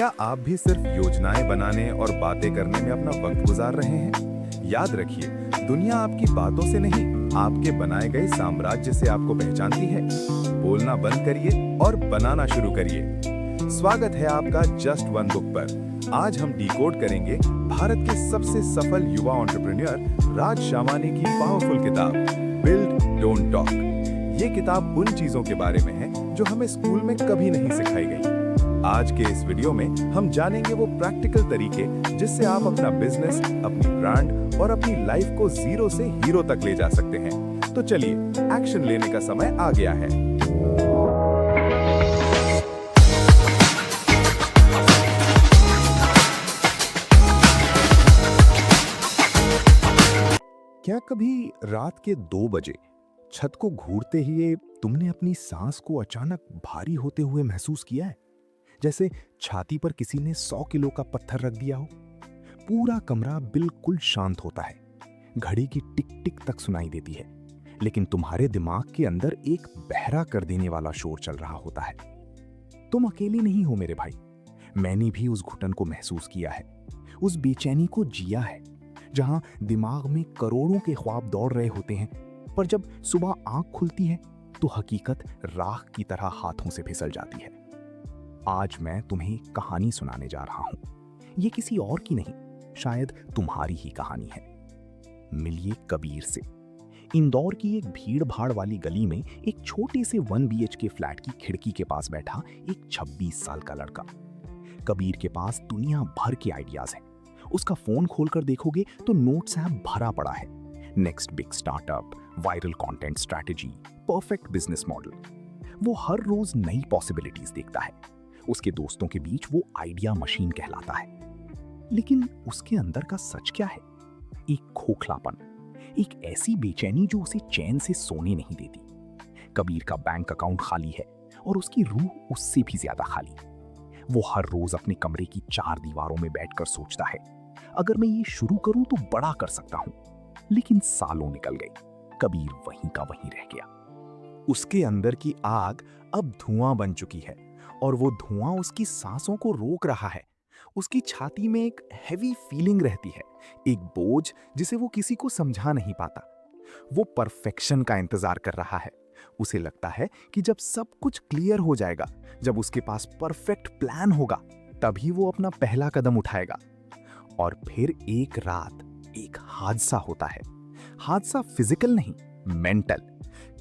क्या आप भी सिर्फ योजनाएं बनाने और बातें करने में अपना वक्त गुजार रहे हैं? याद रखिए, दुनिया आपकी बातों से नहीं, आपके बनाए गए साम्राज्य से आपको पहचानती है। बोलना बंद करिए और बनाना शुरू करिए। स्वागत है आपका जस्ट वन बुक पर। आज हम डिकोड करेंगे भारत के सबसे सफल युवा एंटरप्रेन्योर राज शामानी की पावरफुल किताब बिल्ड डोंट टॉक। ये किताब उन चीजों के बारे में है जो हमें स्कूल में कभी नहीं सिखाई गई। आज के इस वीडियो में हम जानेंगे वो प्रैक्टिकल तरीके जिससे आप अपना बिजनेस, अपनी ब्रांड और अपनी लाइफ को जीरो से हीरो तक ले जा सकते हैं। तो चलिए, एक्शन लेने का समय आ गया है। क्या कभी रात के 2 बजे छत को घूरते ही तुमने अपनी सांस को अचानक भारी होते हुए महसूस किया है? जैसे छाती पर किसी ने 100 किलो का पत्थर रख दिया हो। पूरा कमरा बिल्कुल शांत होता है, घड़ी की टिक टिक तक सुनाई देती है, लेकिन तुम्हारे दिमाग के अंदर एक बहरा कर देने वाला शोर चल रहा होता है। तुम अकेले नहीं हो मेरे भाई, मैंने भी उस घुटन को महसूस किया है, उस बेचैनी को जिया है, जहां दिमाग में करोड़ों के ख्वाब दौड़ रहे होते हैं, पर जब सुबह आंख खुलती है तो हकीकत राख की तरह हाथों से फिसल जाती है। आज मैं तुम्हें कहानी सुनाने जा रहा हूं। ये किसी और की नहीं, शायद तुम्हारी ही कहानी है। मिलिए कबीर से। इंदौर की एक भीड़ भाड़ वाली गली में एक छोटे से 1 BHK फ्लैट की खिड़की के पास बैठा एक 26 साल का लड़का। कबीर के पास दुनिया भर के आइडियाज हैं। उसका फोन खोलकर देखोगे तो नोट्स ऐप भरा पड़ा है। Next big startup, viral content strategy, perfect business model. वो हर रोज नई पॉसिबिलिटीज देखता है। उसके दोस्तों के बीच वो आइडिया मशीन कहलाता है। लेकिन उसके अंदर का सच क्या है? एक खोखलापन, एक ऐसी बेचैनी जो उसे चैन से सोने नहीं देती। कबीर का बैंक अकाउंट खाली है और उसकी रूह उससे भी ज्यादा खाली। वो हर रोज अपने कमरे की 4 दीवारों में बैठकर सोचता है, अगर मैं ये शुरू करूं तो बड़ा कर सकता हूं। लेकिन सालों निकल गए, कबीर वहीं का वहीं रह गया। उसके अंदर की आग अब धुआं बन चुकी है और वो धुआं उसकी सांसों को रोक रहा है। उसकी छाती में एक हैवी फीलिंग रहती है, एक बोझ जिसे वो किसी को समझा नहीं पाता। वो परफेक्शन का इंतजार कर रहा है। उसे लगता है कि जब सब कुछ क्लियर हो जाएगा, जब उसके पास परफेक्ट प्लान होगा, तभी वो अपना पहला कदम उठाएगा। और फिर एक रात एक हादसा होता है। हादसा फिजिकल नहीं, मेंटल।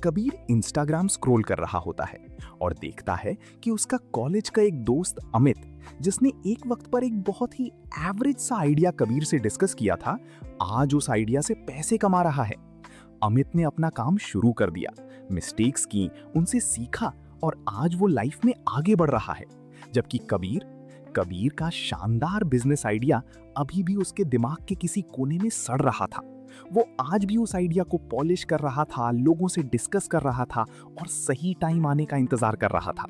कबीर इंस्टाग्राम स्क्रॉल कर रहा होता है और देखता है कि उसका कॉलेज का एक दोस्त अमित, जिसने एक वक्त पर एक बहुत ही एवरेज सा आइडिया कबीर से डिस्कस किया था, आज उस आइडिया से पैसे कमा रहा है। अमित ने अपना काम शुरू कर दिया, मिस्टेक्स की, उनसे सीखा और आज वो लाइफ में आगे बढ़ रहा है। जबकि कबीर का शानदार बिजनेस आइडिया अभी भी उसके दिमाग के किसी कोने में सड़ रहा था। वो आज भी उस आइडिया को पॉलिश कर रहा था, लोगों से डिस्कस कर रहा था और सही टाइम आने का इंतजार कर रहा था।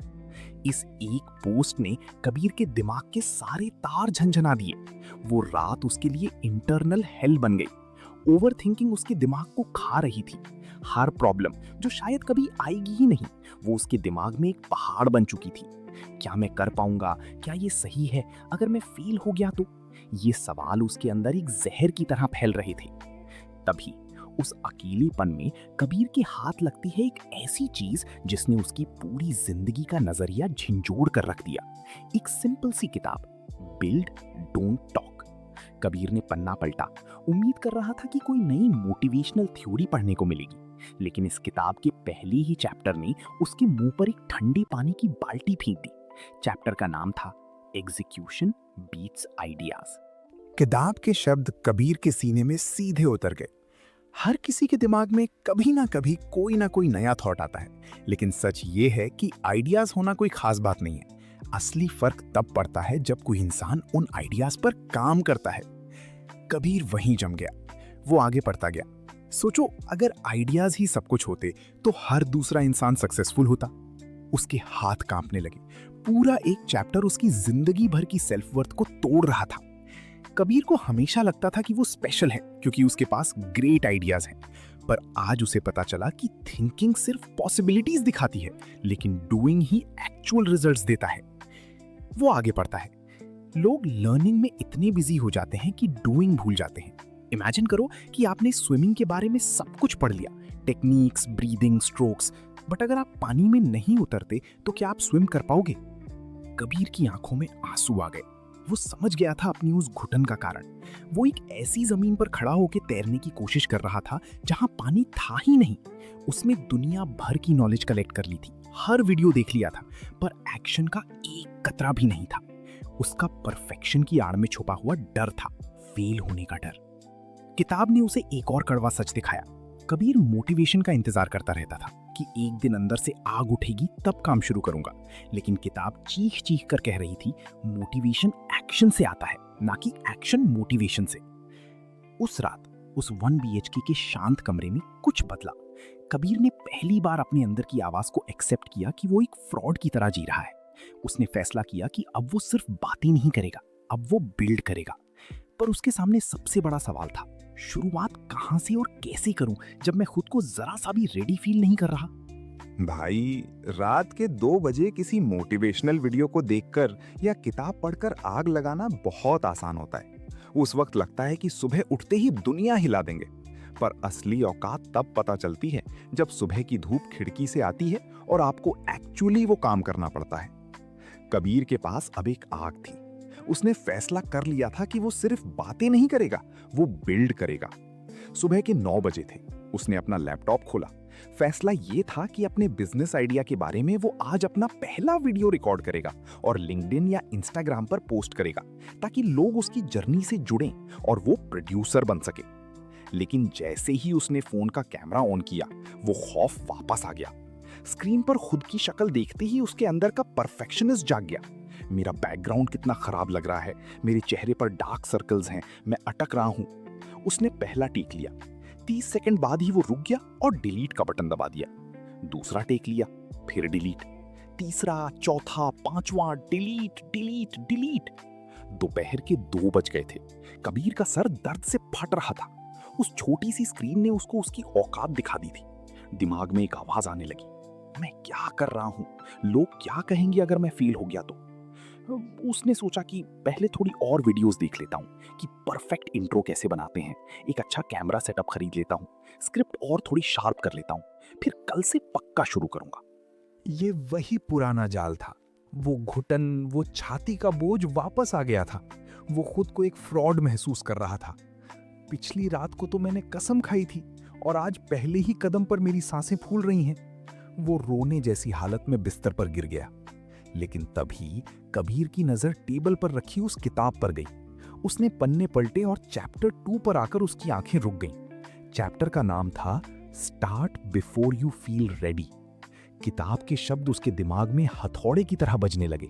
इस एक पोस्ट ने कबीर के दिमाग के सारे तार झंझना दिए। वो रात उसके लिए इंटरनल हेल बन गई। ओवरथिंकिंग उसके दिमाग को खा रही थी। हर प्रॉब्लम जो शायद कभी आएगी ही नहीं, वो उसके दिमाग में एक पहाड़ बन चुकी थी। क्या मैं कर पाऊंगा? क्या ये सही है? अगर मैं फेल हो गया तो? ये सवाल उसके अंदर एक जहर की तरह फैल रहे थे। तभी उस अकेलेपन में कबीर के हाथ लगती है एक ऐसी चीज जिसने उसकी पूरी जिंदगी का नजरिया झिंझोड़ कर रख दिया। एक सिंपल सी किताब, बिल्ड डोंट टॉक। कबीर ने पन्ना पलटा, उम्मीद कर रहा था कि कोई नई मोटिवेशनल थ्योरी पढ़ने को मिलेगी, लेकिन इस किताब के पहले ही चैप्टर ने उसके मुंह पर एक ठंडे पानी की बाल्टी फेंक दी। चैप्टर का नाम था एग्जीक्यूशन बीट्स आइडियाज। किताब के शब्द कबीर के सीने में सीधे उतर गए। हर किसी के दिमाग में कभी ना कभी कोई ना कोई नया थॉट आता है, लेकिन सच ये है कि आइडियाज होना कोई खास बात नहीं है। असली फर्क तब पड़ता है जब कोई इंसान उन आइडियाज पर काम करता है। कबीर वहीं जम गया। वो आगे बढ़ता गया। सोचो, अगर आइडियाज ही सब कुछ होते तो हर दूसरा इंसान सक्सेसफुल होता। उसके हाथ कांपने लगे। पूरा एक चैप्टर उसकी जिंदगी भर की सेल्फ वर्थ को तोड़ रहा था। कबीर को हमेशा लगता था कि वो स्पेशल है क्योंकि उसके पास ग्रेट आइडियाज हैं, पर आज उसे पता चला कि थिंकिंग सिर्फ पॉसिबिलिटीज दिखाती है, लेकिन डूइंग ही एक्चुअल रिजल्ट्स देता है। वो आगे बढ़ता है। लोग लर्निंग में इतने बिजी हो जाते हैं कि डूइंग भूल जाते हैं। इमेजिन करो कि आपने स्विमिंग के बारे में सब कुछ पढ़ लिया, टेक्निक्स, ब्रीदिंग, स्ट्रोक्स, बट अगर आप पानी में नहीं उतरते तो क्या आप स्विम कर पाओगे? कबीर की आंखों में आंसू आ गए। वो समझ गया था अपनी उस घुटन का कारण। वो एक ऐसी जमीन पर खड़ा होकर तैरने की कोशिश कर रहा था जहां पानी था ही नहीं। उसने दुनिया भर की नॉलेज कलेक्ट कर ली थी, हर वीडियो देख लिया था, पर एक्शन का एक कतरा भी नहीं था। उसका परफेक्शन की आड़ में छुपा हुआ डर था, फेल होने का डर। किताब ने उसे एक और कड़वा सच दिखाया। कबीर मोटिवेशन का इंतजार करता रहता था कि एक दिन अंदर से आग उठेगी तब काम शुरू करूंगा, लेकिन किताब चीख चीख कर कह रही थी मोटिवेशन एक्शन से आता है, ना कि एक्शन मोटिवेशन से। उस रात उस 1 BHK के शांत कमरे में कुछ बदला। कबीर ने पहली बार अपने अंदर की आवाज को एक्सेप्ट किया कि वो एक फ्रॉड की तरह जी रहा है। उसने फैसला किया कि अब वो सिर्फ बातें नहीं करेगा, अब वो बिल्ड करेगा। पर उसके सामने सबसे बड़ा सवाल था, शुरुआत कहां से और कैसे करूं जब मैं खुद को जरा सा भी रेडी फील नहीं कर रहा? भाई, रात के 2 बजे किसी मोटिवेशनल वीडियो को देखकर या किताब पढ़कर आग लगाना बहुत आसान होता है। उस वक्त लगता है कि सुबह उठते ही दुनिया हिला देंगे, पर असली औकात तब पता चलती है जब सुबह की धूप खिड़की से आती है और आपको एक्चुअली वो काम करना पड़ता है। कबीर के पास अब एक आग थी। उसने फैसला कर लिया था कि वो सिर्फ बातें नहीं करेगा, वो बिल्ड करेगा। सुबह के 9 बजे थे। उसने अपना लैपटॉप खोला। फैसला ये था कि अपने बिजनेस आइडिया के बारे में वो आज अपना पहला वीडियो रिकॉर्ड करेगा और लिंक्डइन या इंस्टाग्राम पर पोस्ट करेगा, ताकि लोग उसकी जर्नी से जुड़ें और वो प्रोड्यूसर बन सके। लेकिन जैसे ही उसने फोन का कैमरा ऑन किया, वो खौफ वापस आ गया। स्क्रीन पर खुद की शक्ल देखते ही उसके अंदर का परफेक्शनिस्ट जाग गया। मेरा बैकग्राउंड कितना खराब लग रहा है, मेरे चेहरे पर डार्क सर्कल्स हैं, मैं अटक रहा हूं। उसने पहला टेक लिया। 30 सेकंड बाद ही वो रुक गया और डिलीट का बटन दबा दिया। दूसरा टेक लिया, फिर डिलीट। तीसरा, चौथा, पांचवा, डिलीट डिलीट डिलीट। दोपहर के 2 बज गए थे। कबीर का सर दर्द से फट रहा था। उस छोटी सी स्क्रीन ने उसको उसकी औकात दिखा दी थी। दिमाग में एक आवाज आने लगी, मैं क्या कर रहा हूं? लोग क्या कहेंगे अगर मैं फेल हो गया तो? उसने सोचा कि पहले थोड़ी और वीडियोस देख लेता हूं कि परफेक्ट इंट्रो कैसे बनाते हैं, एक अच्छा कैमरा सेटअप खरीद लेता हूं, स्क्रिप्ट और थोड़ी शार्प कर लेता हूं, फिर कल से पक्का शुरू करूंगा। ये वही पुराना जाल था। वो घुटन, वो छाती का बोझ वापस आ गया था। वो खुद को एक फ्रॉड महसूस कर रहा था। पिछली रात को तो मैंने कसम खाई थी और आज पहले ही कदम पर मेरी सांसें फूल रही हैं। वो रोने जैसी हालत में बिस्तर पर गिर गया। लेकिन तभी कबीर की नजर टेबल पर रखी उस किताब पर गई। उसने पन्ने पलटे और चैप्टर 2 पर आकर उसकी आंखें रुक गईं। चैप्टर का नाम था start before you feel ready. किताब के शब्द उसके दिमाग में हथौड़े की तरह बजने लगे।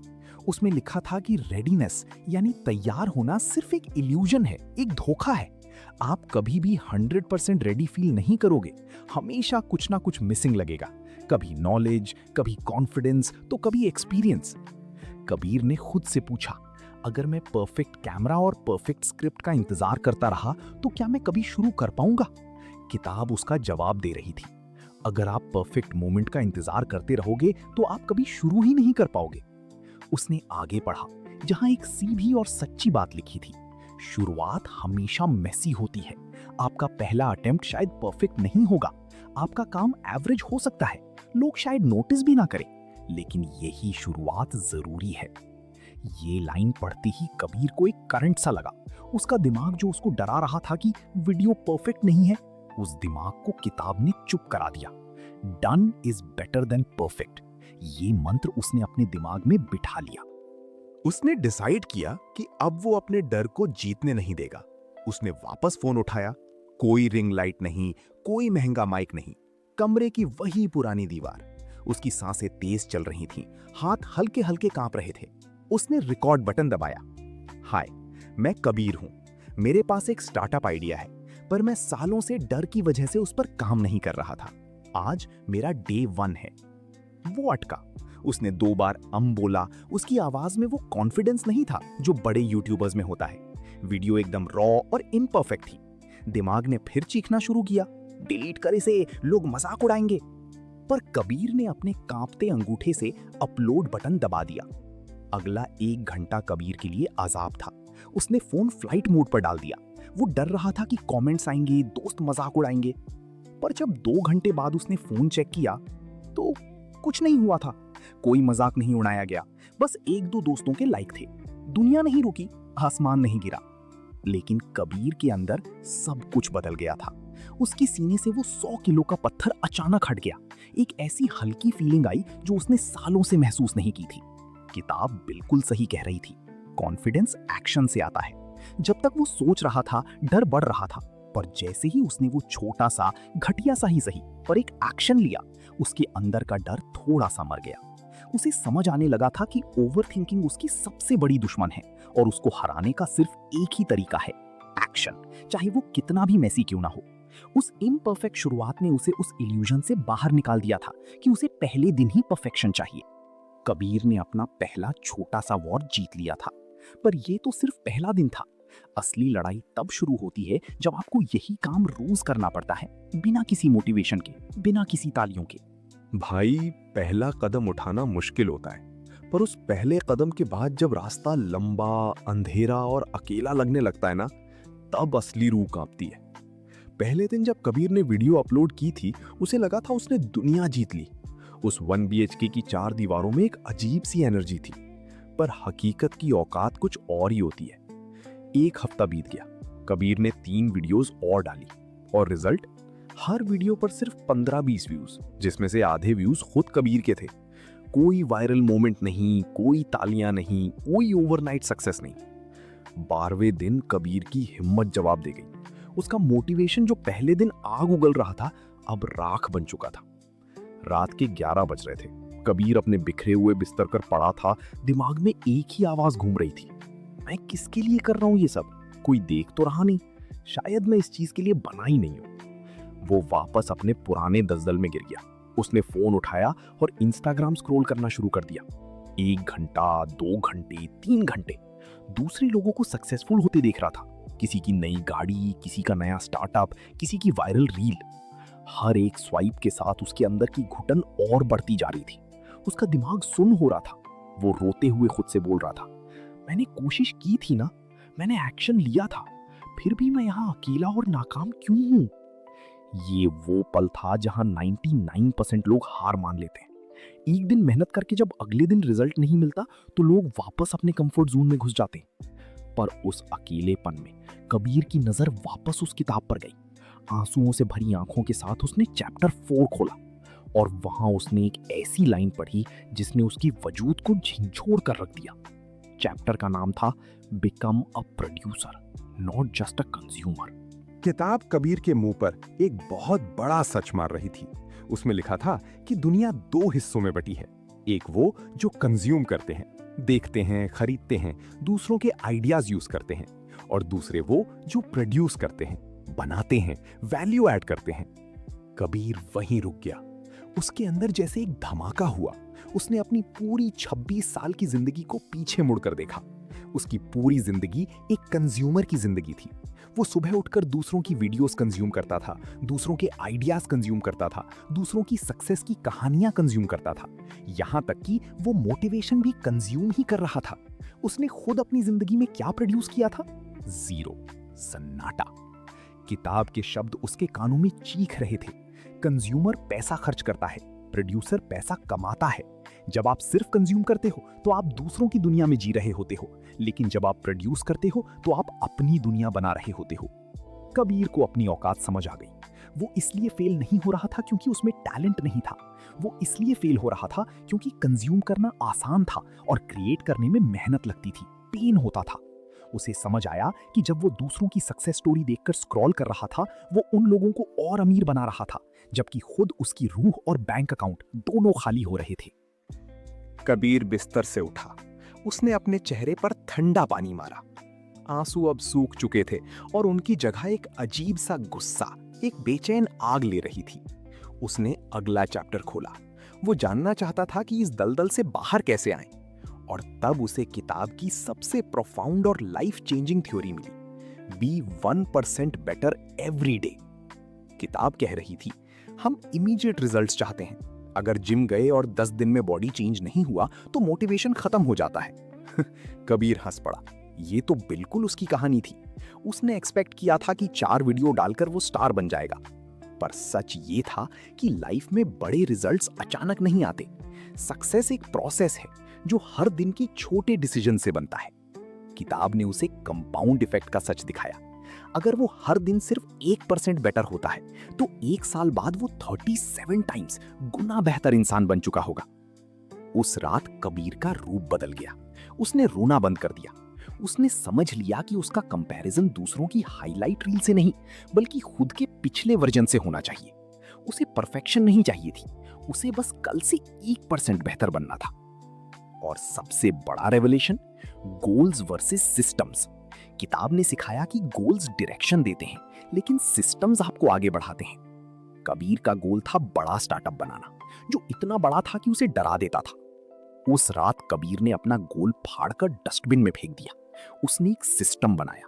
उसमें लिखा था कि रेडीनेस यानी तैयार होना सिर्फ एक इल्यूजन है, एक धोखा है। आप कभी भी 100% रेडी फील नहीं करोगे। हमेशा कुछ ना कुछ मिसिंग लगेगा, कभी नॉलेज, कभी कॉन्फिडेंस, तो कभी एक्सपीरियंस। कबीर ने खुद से पूछा, अगर मैं परफेक्ट कैमरा और परफेक्ट स्क्रिप्ट का इंतजार करता रहा तो क्या मैं कभी शुरू कर पाऊंगा? किताब उसका जवाब दे रही थी, अगर आप परफेक्ट मोमेंट का इंतजार करते रहोगे तो आप कभी शुरू ही नहीं कर पाओगे। उसने आगे पढ़ा, जहां एक सीधी और सच्ची बात लिखी थी, शुरुआत हमेशा मेसी होती है। आपका पहला अटेम्प्ट शायद परफेक्ट नहीं होगा, आपका काम एवरेज हो सकता है, लोग शायद नोटिस भी ना करें, लेकिन यही शुरुआत जरूरी है। ये लाइन पढ़ते ही कबीर को एक करंट सा लगा। उसका दिमाग जो उसको डरा रहा था कि वीडियो परफेक्ट नहीं है, उस दिमाग को किताब ने चुप करा दिया। Done is better than perfect, ये मंत्र उसने अपने दिमाग में बिठा लिया। उसने डिसाइड किया कि अब वो अपने डर को जीतने नहीं देगा। उसने वापस फोन उठाया। कोई रिंग लाइट नहीं, कोई महंगा माइक नहीं, कमरे की वही पुरानी दीवार। उसकी सांसें तेज चल रही थीं, हाथ हल्के हल्के कांप रहे थे। उसने रिकॉर्ड बटन दबाया। हाय, मैं कबीर हूं। मेरे पास एक स्टार्टअप आइडिया है, पर मैं सालों से डर की वजह से उस पर काम नहीं कर रहा था। आज मेरा डे 1 है। वो अटका। उसने 2 बार बोला। उसकी आवाज में वो कॉन्फिडेंस नहीं था जो बड़े यूट्यूबर्स में होता है। वीडियो एकदम रॉ और इम्परफेक्ट थी। दिमाग ने फिर चीखना शुरू किया, डिलीट कर इसे, लोग मजाक उड़ाएंगे। पर कबीर ने अपने कांपते अंगूठे से अपलोड बटन दबा दिया। अगला 1 घंटा कबीर के लिए अजाब था। उसने फोन फ्लाइट मोड पर डाल दिया। वो डर रहा था कि कमेंट्स आएंगे, दोस्त मजाक उड़ाएंगे। पर जब 2 घंटे बाद उसने फोन चेक किया तो कुछ नहीं हुआ था। कोई मजाक नहीं उड़ाया गया, बस 1-2 दोस्तों के लाइक थे। दुनिया नहीं रुकी, आसमान नहीं गिरा। लेकिन कबीर के अंदर सब कुछ बदल गया था। उसके सीने से वो 100 किलो का पत्थर अचानक हट गया। एक ऐसी हल्की फीलिंग आई जो उसने सालों से महसूस नहीं की थी। किताब बिल्कुल सही कह रही थी, कॉन्फिडेंस एक्शन से आता है। जब तक वो सोच रहा था, डर बढ़ रहा था, पर जैसे ही उसने वो छोटा सा, घटिया सा ही सही, पर एक एक्शन लिया, उसके अंदर का डर थोड़ा सा मर गया। उसे समझ आने लगा था कि ओवरथिंकिंग उसकी सबसे बड़ी दुश्मन है और उसको हराने का सिर्फ एक ही तरीका है, एक्शन, चाहे वो कितना भी मैसी क्यों ना हो। उस इम्परफेक्ट शुरुआत ने उसे उस इल्यूजन से बाहर निकाल दिया था कि उसे पहले दिन ही परफेक्शन चाहिए। कबीर ने अपना पहला छोटा सा वॉर जीत लिया था, पर यह तो सिर्फ पहला दिन था। असली लड़ाई तब शुरू होती है जब आपको यही काम रोज करना पड़ता है, बिना किसी मोटिवेशन के, बिना किसी तालियों के। भाई, पहला कदम उठाना मुश्किल होता है, पर उस पहले कदम के बाद जब रास्ता लंबा, अंधेरा और अकेला लगने लगता है ना, तब असली रूह कांपती है। पहले दिन जब कबीर ने वीडियो अपलोड की थी, उसे लगा था उसने दुनिया जीत ली। उस 1 BHK की 4 दीवारों में एक अजीब सी एनर्जी थी, पर हकीकत की औकात कुछ और ही होती है। 1 हफ्ता बीत गया, कबीर ने 3 वीडियोस और डाली, और रिजल्ट, हर वीडियो पर सिर्फ 15-20 व्यूज, जिसमें से आधे व्यूज खुद कबीर के थे। कोई वायरल मोमेंट नहीं, कोई तालियां नहीं, कोई ओवरनाइट सक्सेस नहीं। 12वें दिन कबीर की हिम्मत जवाब दे गई। उसका मोटिवेशन जो पहले दिन आग उगल रहा था, अब राख बन चुका था। रात के 11 बज रहे थे। कबीर अपने बिखरे हुए बिस्तर पर पड़ा था। दिमाग में एक ही आवाज घूम रही थी, मैं किसके लिए कर रहा हूं ये सब? कोई देख तो रहा नहीं, शायद मैं इस चीज के लिए बना ही नहीं हूं। वो वापस अपने पुराने दलदल में गिर गया। उसने फोन उठाया और इंस्टाग्राम स्क्रॉल करना शुरू कर दिया। 1 घंटा, 2 घंटे, 3 घंटे। दूसरे लोगों को सक्सेसफुल होते देख रहा था। किसी की नई गाड़ी, किसी का नया स्टार्टअप, किसी की वायरल रील। हर एक स्वाइप के साथ उसके अंदर की घुटन और बढ़ती जा रही थी। उसका दिमाग सुन्न हो रहा था। वो रोते हुए खुद से बोल रहा था, मैंने कोशिश की थी ना, मैंने एक्शन लिया था, फिर भी मैं यहाँ अकेला और नाकाम क्यों हूँ? ये वो पल था जहां 99% लोग हार मान लेते हैं। एक दिन मेहनत करके जब अगले दिन रिजल्ट नहीं मिलता तो लोग वापस अपने कंफर्ट जोन में घुस जाते हैं। पर उस अकेलेपन में कबीर की नजर वापस उस किताब पर गई। आंसुओं से भरी आंखों के साथ उसने चैप्टर 4 खोला और वहां उसने एक ऐसी लाइन पढ़ी जिसने उसकी वजूद को झिंझोड़ कर रख दिया। चैप्टर का नाम था become a producer, not just a consumer. किताब कबीर के मुंह पर एक बहुत बड़ा सच मार रही थी। उसमें लिखा था कि दुनिया 2 हिस्सों में बटी है। एक वो जो कंज्यूम करते हैं, देखते हैं, खरीदते हैं, दूसरों के आइडियाज यूज करते हैं, और दूसरे वो जो प्रोड्यूस करते हैं, बनाते हैं, वैल्यू ऐड करते हैं। कबीर वहीं रुक गया। उसके अंदर जैसे एक धमाका हुआ। उसने अपनी पूरी 26 साल की जिंदगी को पीछे मुड़कर देखा। उसकी पूरी जिंदगी एक कंज्यूमर की जिंदगी थी। वो सुबह उठकर दूसरों की वीडियोस कंज्यूम करता था, दूसरों के आइडियाज कंज्यूम करता था, दूसरों की सक्सेस की कहानियां कंज्यूम करता था। यहां तक कि वो मोटिवेशन भी कंज्यूम ही कर रहा था। उसने खुद अपनी जिंदगी में क्या प्रोड्यूस किया था? 0, सन्नाटा। किताब के शब्द उसके कानों में चीख रहे थे। कंज्यूमर पैसा खर्च करता है, प्रोड्यूसर पैसा कमाता है। जब आप सिर्फ कंज्यूम करते हो तो आप दूसरों की दुनिया में जी रहे होते हो, लेकिन जब आप प्रोड्यूस करते हो तो आप अपनी दुनिया बना रहे होते हो। कबीर को अपनी औकात समझ आ गई। वो इसलिए फेल नहीं हो रहा था क्योंकि उसमें टैलेंट नहीं था। वो इसलिए फेल हो रहा था क्योंकि कंज्यूम करना आसान था और क्रिएट करने में मेहनत लगती थी, पेन होता था। उसे समझ आया कि जब वो दूसरों की सक्सेस स्टोरी देखकर स्क्रॉल कर रहा था, वो उन लोगों को और अमीर बना रहा था, जबकि खुद उसकी रूह और बैंक अकाउंट दोनों खाली हो रहे थे। कबीर बिस्तर से उठा। उसने अपने चेहरे पर ठंडा पानी मारा। आंसू अब सूख चुके थे और उनकी जगह एक अजीब सा गुस्सा, एक बेचैन आग ले रही थी। उसने अगला चैप्टर खोला। वो जानना चाहता था कि इस दलदल से बाहर कैसे आएं। और तब उसे किताब की सबसे प्रोफाउंड और लाइफ चेंजिंग थ्योरी मिली, बी 1% बेटर एवरी डे। किताब कह रही थी, हम इमीडिएट रिजल्ट्स चाहते हैं, अगर जिम गए और 10 दिन में बॉडी चेंज नहीं हुआ तो मोटिवेशन खत्म हो जाता है। कबीर हंस पड़ा। ये तो बिल्कुल उसकी कहानी थी। उसने एक्सपेक्ट किया था कि 4 वीडियो डालकर वो स्टार बन जाएगा। पर सच ये था कि लाइफ में बड़े रिजल्ट्स अचानक नहीं आते। सक्सेस एक प्रोसेस है जो हर दिन की छोटे डिसीजन से बनता है। किताब ने उसे कंपाउंड इफेक्ट का सच दिखाया। अगर वो हर दिन सिर्फ 1% बेटर होता है तो 1 साल बाद वो 37 टाइम्स गुना बेहतर इंसान बन चुका होगा। उस रात कबीर का रूप बदल गया। उसने रोना बंद कर दिया। उसने समझ लिया कि उसका कंपैरिजन दूसरों की हाईलाइट रील से नहीं बल्कि खुद के पिछले वर्जन से होना चाहिए। उसे परफेक्शन नहीं चाहिए थी, उसे बस कल से 1% बेहतर बनना था। और सबसे बड़ा रेवलेशन, गोल्स वर्सेस सिस्टम्स। किताब ने सिखाया कि गोल्स डायरेक्शन देते हैं लेकिन सिस्टम्स आपको आगे बढ़ाते हैं। कबीर का गोल था बड़ा स्टार्टअप बनाना, जो इतना बड़ा था कि उसे डरा देता था। उस रात कबीर ने अपना गोल फाड़कर डस्टबिन में फेंक दिया। उसने एक सिस्टम बनाया।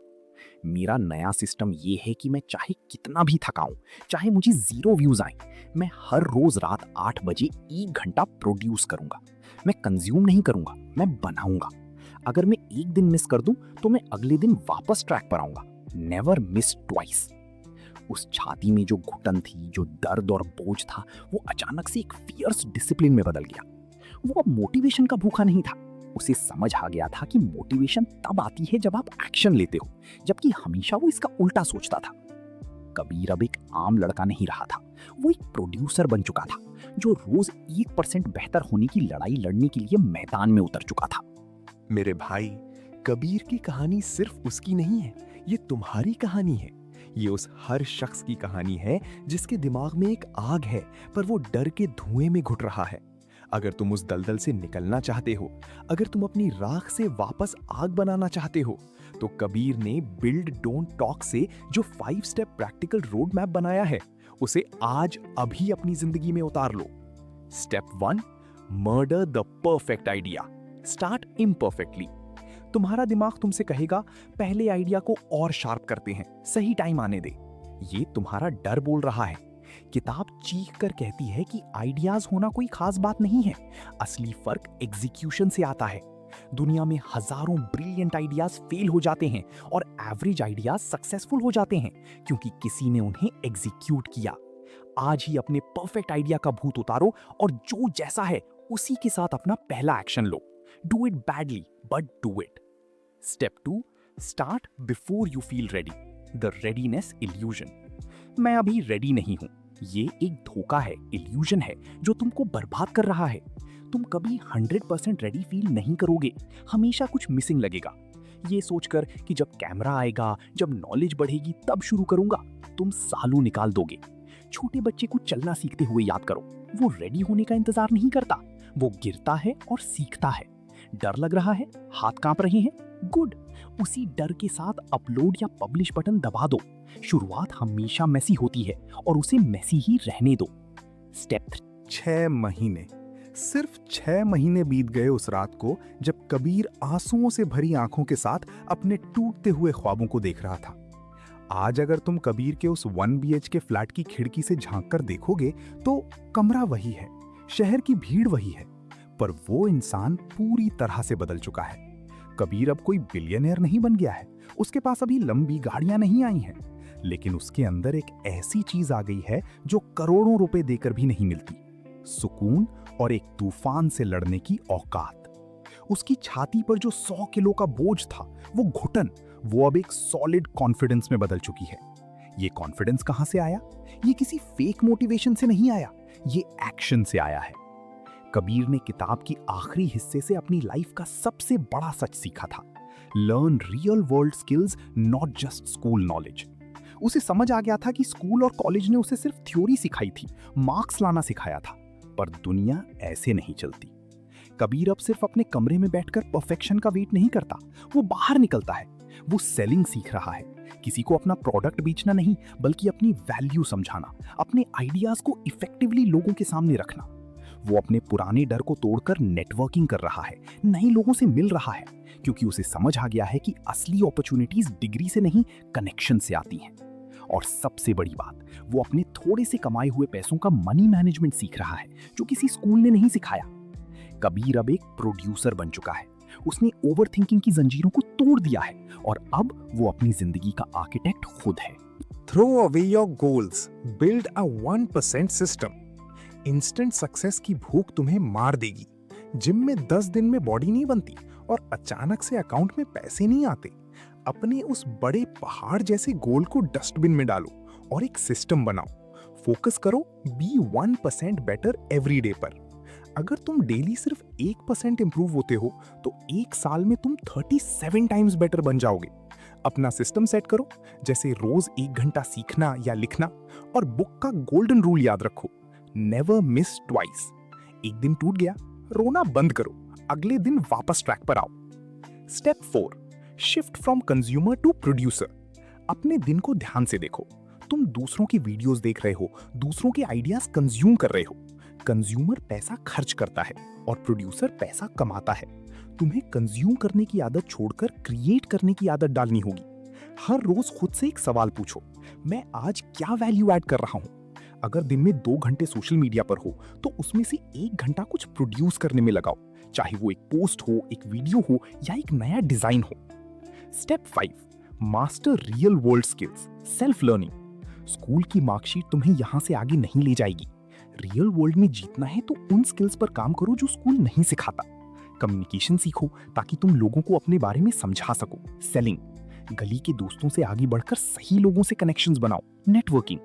मेरा नया सिस्टम ये है कि मैं चाहे कितना भी थकाऊं, चाहे मुझे 0 व्यूज आए, मैं हर रोज रात 8 बजे 1 घंटा प्रोड्यूस करूंगा। मैं कंज्यूम नहीं करूंगा, मैं बनाऊंगा। अगर मैं एक दिन मिस कर दूं तो मैं अगले दिन वापस ट्रैक पर आऊंगा। Never miss twice. उस छाती में जो घुटन थी, जो दर्द और बोझ था, वो अचानक से एक फियर्स डिसिप्लिन में बदल गया। वो अब मोटिवेशन का भूखा नहीं था। उसे समझ आ गया था कि मोटिवेशन तब आती है जब आप एक्शन लेते हो, जबकि हमेशा वो इसका उल्टा सोचता था। कबीर अब एक आम लड़का नहीं रहा था, वो एक प्रोड्यूसर बन चुका था जो रोज 1% बेहतर होने की लड़ाई लड़ने के लिए मैदान में उतर चुका था। मेरे भाई, कबीर की कहानी सिर्फ उसकी नहीं है, ये तुम्हारी कहानी है। ये उस हर शख्स की कहानी है जिसके दिमाग में एक आग है पर वो डर के धुएं में घुट रहा है। अगर तुम उस दलदल से निकलना चाहते हो, अगर तुम अपनी राख से वापस आग बनाना चाहते हो, तो कबीर ने बिल्ड डोंट टॉक से जो 5 स्टेप प्रैक्टिकल रोड मैप बनाया है, उसे आज अभी अपनी जिंदगी में उतार लो। Step 1, murder the perfect idea, start imperfectly. तुम्हारा दिमाग तुमसे कहेगा पहले आइडिया को और शार्प करते हैं, सही टाइम आने दे। ये तुम्हारा डर बोल रहा है। किताब चीख कर कहती है कि आइडियाज होना कोई खास बात नहीं है, असली फर्क एग्जीक्यूशन से आता है। दुनिया में हजारों ब्रिलियंट आइडियाज फेल हो जाते हैं और एवरेज आइडियाज सक्सेसफुल हो जाते हैं क्योंकि किसी ने उन्हें एग्जीक्यूट किया। आज ही अपने परफेक्ट आइडिया का भूत उतारो और जो जैसा है उसी के साथ अपना पहला action low. Do it badly but do it. Step 2, start before you feel ready, the readiness illusion. मैं अभी रेडी नहीं हूं, ये एक धोखा है, इल्यूजन है जो तुमको बर्बाद कर रहा है। तुम कभी 100% रेडी फील नहीं करोगे, हमेशा कुछ मिसिंग लगेगा। ये सोचकर कि जब कैमरा आएगा, जब नॉलेज बढ़ेगी तब शुरू करूंगा, तुम सालों निकाल दोगे। छोटे बच्चे को चलना सीखते हुए याद करो, वो रेडी होने का इंतजार नहीं करता, वो गिरता है और सीखता है। डर लग रहा है, हाथ कांप रहे हैं, गुड, उसी डर के साथ अपलोड या पब्लिश बटन दबा दो। शुरुआत हमेशा मेसी होती है और उसे मेसी ही रहने दो। स्टेप 6 महीने, सिर्फ 6 महीने बीत गए उस रात को जब कबीर आंसुओं से भरी आंखों के साथ अपने टूटते हुए ख्वाबों को देख रहा था। आज अगर तुम कबीर के उस 1 BHK फ्लैट की खिड़की से झांक कर देखोगे तो कमरा वही है, शहर की भीड़ वही है, पर वो इंसान पूरी तरह से बदल चुका है। कबीर अब कोई बिलियनर नहीं बन गया है, उसके पास अभी लंबी गाड़ियां नहीं आई हैं, लेकिन उसके अंदर एक ऐसी चीज आ गई है जो करोड़ों रुपए देकर भी नहीं मिलती, सुकून और एक तूफान से लड़ने की औकात। उसकी छाती पर जो 100 किलो का बोझ था, वो घुटन, वो अब एक सॉलिड कॉन्फिडेंस में बदल चुकी है। ये कॉन्फिडेंस कहां से आया? ये किसी फेक मोटिवेशन से नहीं आया, ये एक्शन से आया है। कबीर ने किताब की आखिरी हिस्से से अपनी लाइफ का सबसे बड़ा सच सीखा था, learn real world skills, not just school knowledge. उसे समझ आ गया था कि स्कूल और कॉलेज ने उसे सिर्फ थ्योरी सिखाई थी, मार्क्स लाना सिखाया था, पर दुनिया ऐसे नहीं चलती। कबीर अब सिर्फ अपने कमरे में बैठकर परफेक्शन का वेट नहीं करता, वो बाहर निकलता है, वो सेलिंग सीख रहा है। किसी को अपना प्रोडक्ट बेचना नहीं, बल्कि अपनी वैल्यू समझाना, अपने आइडियाज को इफेक्टिवली लोगों के सामने रखना। वो अपने पुराने डर को तोड़कर नेटवर्किंग कर रहा है, नए लोगों से मिल रहा है, क्योंकि उसे समझ आ गया है कि असली अपॉर्चुनिटीज डिग्री से नहीं, कनेक्शन से आती हैं। और सबसे बड़ी बात, वो अपने थोड़े से कमाए हुए पैसों का मनी मैनेजमेंट सीख रहा है, जो किसी स्कूल ने नहीं सिखाया। कबीर अब एक प्रोड्यूसर बन चुका है। उसने ओवरथिंकिंग की जंजीरों को तोड़ दिया है और अब वो अपनी जिंदगी का आर्किटेक्ट खुद है। Throw away your goals, build a 1% system. Instant success की भूख तुम्हें मार देगी। जिम में 10 दिन में बॉडी नहीं बनती और अचानक से अकाउंट में पैसे नहीं आते। अपने उस बड़े पहाड़ जैसे गोल को डस्टबिन में डालो और एक सिस्टम बनाओ। फोकस करो बी 1% बेटर एवरी डे पर। अगर तुम डेली सिर्फ 1% इंप्रूव होते हो तो एक साल में तुम 37 टाइम्स बेटर बन जाओगे। अपना सिस्टम सेट करो, जैसे रोज 1 घंटा सीखना या लिखना, और बुक का गोल्डन रूल याद रखो, नेवर मिस ट्वाइस। एक दिन टूट गया, रोना बंद करो, अगले दिन वापस ट्रैक पर आओ। Step 4, shift from consumer to producer. अपने दिन को ध्यान से देखो। तुम दूसरों की वीडियोस देख रहे हो, दूसरों के आइडियाज कंज्यूम कर रहे हो। कंज्यूमर पैसा खर्च करता है और प्रोड्यूसर पैसा कमाता है। तुम्हें कंज्यूम करने की आदत छोड़कर क्रिएट करने की आदत डालनी होगी। हर रोज खुद से एक सवाल पूछो, मैं आज क्या वैल्यू ऐड कर रहा हूं? अगर दिन में 2 घंटे सोशल मीडिया पर हो तो उसमें से 1 घंटा कुछ प्रोड्यूस करने में लगाओ, चाहे वो एक पोस्ट हो, एक वीडियो हो या एक नया डिजाइन हो। Step 5, master real world skills, self learning. School की मार्कशीट तुम्हें यहां से आगे नहीं ले जाएगी। रियल वर्ल्ड में जीतना है तो उन स्किल्स पर काम करो जो स्कूल नहीं सिखाता। कम्युनिकेशन सीखो ताकि तुम लोगों को अपने बारे में समझा सको। सेलिंग, गली के दोस्तों से आगे बढ़कर सही लोगों से कनेक्शंस बनाओ। नेटवर्किंग,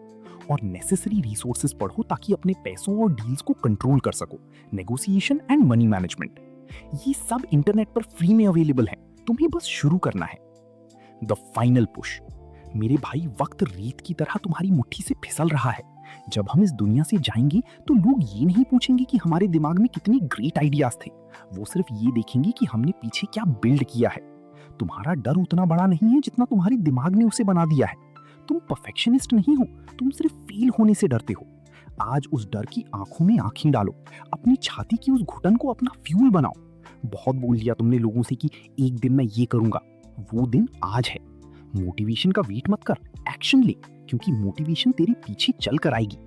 और नेसेसरी रिसोर्सेज पढ़ो ताकि अपने पैसों और डील्स को कंट्रोल कर सको। नेगोशिएशन एंड मनी मैनेजमेंट, ये सब इंटरनेट पर फ्री में अवेलेबल है, तुम्हें बस शुरू करना है। द फाइनल पुश, मेरे भाई, वक्त रेत की तरह तुम्हारी मुट्ठी से फिसल रहा है। जब हम इस दुनिया से जाएंगे तो लोग ये नहीं पूछेंगे कि हमारे दिमाग में कितने ग्रेट आइडियाज थे, वो सिर्फ ये देखेंगे कि हमने पीछे क्या बिल्ड किया है। तुम्हारा डर उतना बड़ा नहीं है जितना तुम्हारे दिमाग ने उसे बना दिया है। तुम परफेक्शनिस्ट नहीं हो, तुम सिर्फ फेल होने से डरते हो। आज उस डर की आंखों में आंखें डालो, अपनी छाती की उस घुटन को अपना फ्यूल बनाओ। बहुत बोल लिया तुमने लोगों से कि एक दिन मैं ये करूंगा, वो दिन आज है। मोटिवेशन का वेट मत कर, एक्शन ले, क्योंकि मोटिवेशन तेरे पीछे चल कर आएगी।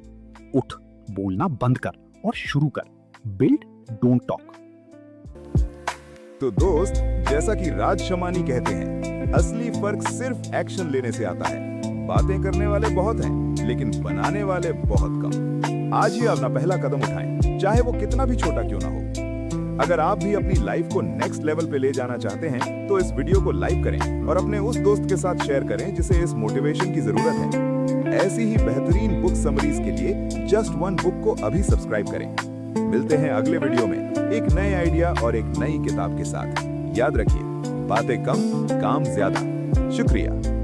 उठ, बोलना बंद कर और शुरू कर। Build, don't talk. तो दोस्त, जैसा कि राज शमानी कहते हैं, असली फर्क सिर्फ एक्शन लेने से आता है। बातें करने वाले बहुत हैं, लेकिन बनाने वाले बहुत कम। आज ही अपना पहला कदम उठाएं, चाहे वो कितना भी छोटा क्यों ना हो। अगर आप भी अपनी लाइफ को नेक्स्ट लेवल पे ले जाना चाहते हैं, तो इस वीडियो को लाइक करें और अपने उस दोस्त के साथ शेयर करें जिसे इस मोटिवेशन की जरूरत है। ऐसी ही बेहतरीन बुक समरीज के लिए जस्ट वन बुक को अभी सब्सक्राइब करें। मिलते हैं अगले वीडियो में एक नए आइडिया और एक नई किताब के साथ। याद रखिए, बातें कम, काम ज्यादा। शुक्रिया।